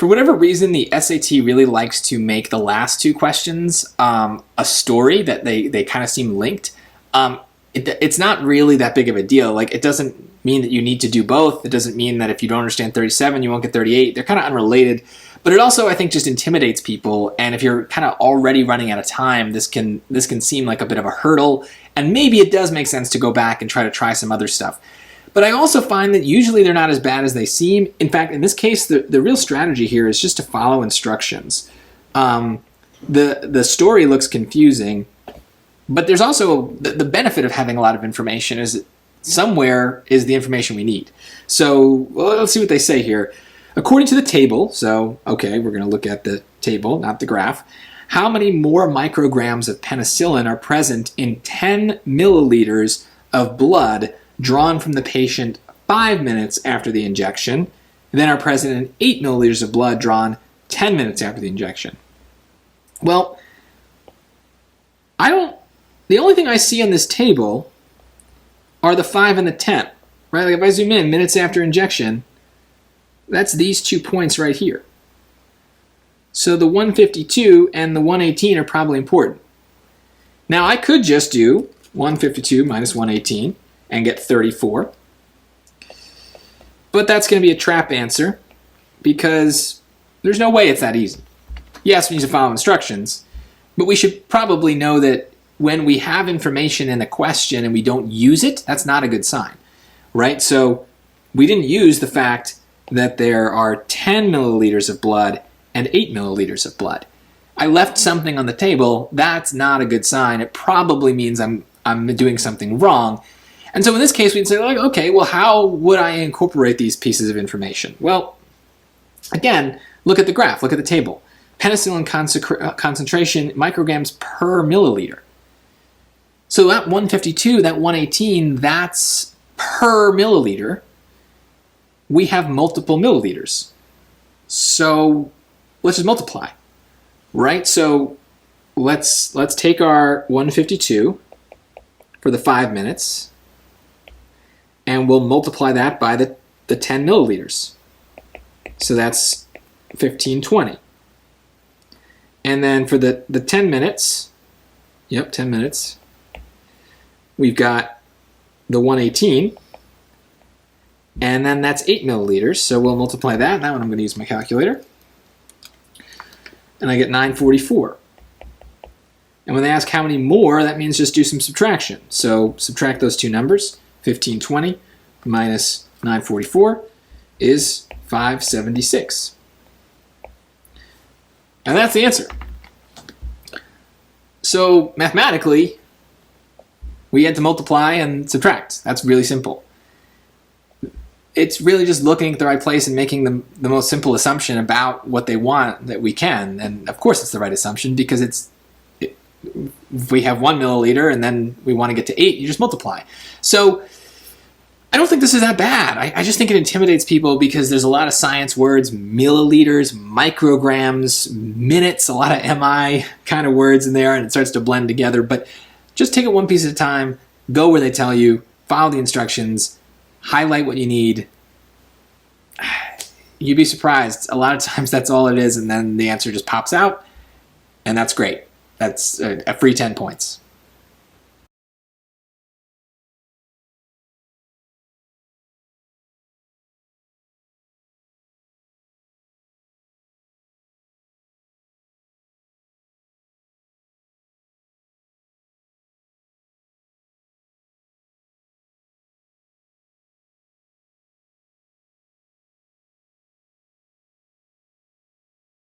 For whatever reason, the SAT really likes to make the last two questions a story that they kind of seem linked. It's not really that big of a deal. Like, it doesn't mean that you need to do both. It doesn't mean that if you don't understand 37, you won't get 38. They're kind of unrelated. But it also, I think, just intimidates people. And if you're kind of already running out of time, this can seem like a bit of a hurdle. And maybe it does make sense to go back and try some other stuff. But I also find that usually they're not as bad as they seem. In fact, in this case, the real strategy here is just to follow instructions. The story looks confusing, but there's also the benefit of having a lot of information is that somewhere is the information we need. So let's see what they say here. According to the table, so okay, we're going to look at the table, not the graph. How many more micrograms of penicillin are present in 10 milliliters of blood drawn from the patient 5 minutes after the injection, then are present in 8 milliliters of blood drawn 10 minutes after the injection? Well, the only thing I see on this table are the 5 and the 10, right? Like if I zoom in, minutes after injection, that's these 2 points right here. So the 152 and the 118 are probably important. Now I could just do 152 minus 118 and get 34. But that's going to be a trap answer because there's no way it's that easy. Yes, we need to follow instructions, but we should probably know that when we have information in a question and we don't use it, that's not a good sign, right? So we didn't use the fact that there are 10 milliliters of blood and 8 milliliters of blood. I left something on the table. That's not a good sign. It probably means I'm doing something wrong. And so in this case, we'd say, like, okay, well, how would I incorporate these pieces of information? Well, again, look at the graph, look at the table. Penicillin concentration, micrograms per milliliter. So that 152, that 118, that's per milliliter. We have multiple milliliters. So let's just multiply, right? So let's take our 152 for the 5 minutes, and we'll multiply that by the 10 milliliters. So that's 1520. And then for the 10 minutes, 10 minutes, we've got the 118, and then that's 8 milliliters. So we'll multiply that. That one I'm going to use my calculator. And I get 944. And when they ask how many more, that means just do some subtraction. So subtract those two numbers. 1520 minus 944 is 576. And that's the answer. So mathematically, we had to multiply and subtract. That's really simple. It's really just looking at the right place and making the most simple assumption about what they want that we can. And of course it's the right assumption because if we have 1 milliliter and then we want to get to 8, you just multiply. So I don't think this is that bad. I just think it intimidates people because there's a lot of science words, milliliters, micrograms, minutes, a lot of MI kind of words in there, and it starts to blend together. But just take it one piece at a time, go where they tell you, follow the instructions, highlight what you need. You'd be surprised. A lot of times that's all it is, and then the answer just pops out, and that's great. That's a free 10 points.